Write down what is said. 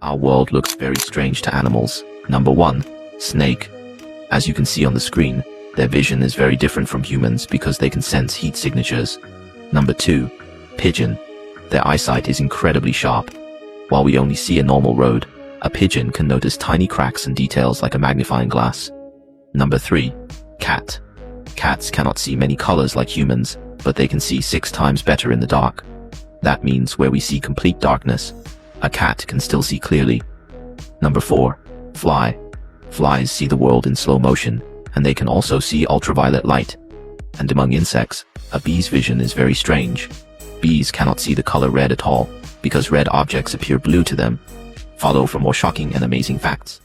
Our world looks very strange to animals. Number 1. Snake. As you can see on the screen, their vision is very different from humans because they can sense heat signatures. Number 2. Pigeon. Their eyesight is incredibly sharp. While we only see a normal road, a pigeon can notice tiny cracks and details like a magnifying glass. Number 3. Cat. Cats cannot see many colors like humans, but they can see 6 times better in the dark. That means where we see complete darkness, a cat can still see clearly. Number 4. Fly. Flies see the world in slow motion, and they can also see ultraviolet light. And among insects, a bee's vision is very strange. Bees cannot see the color red at all, because red objects appear blue to them. Follow for more shocking and amazing facts.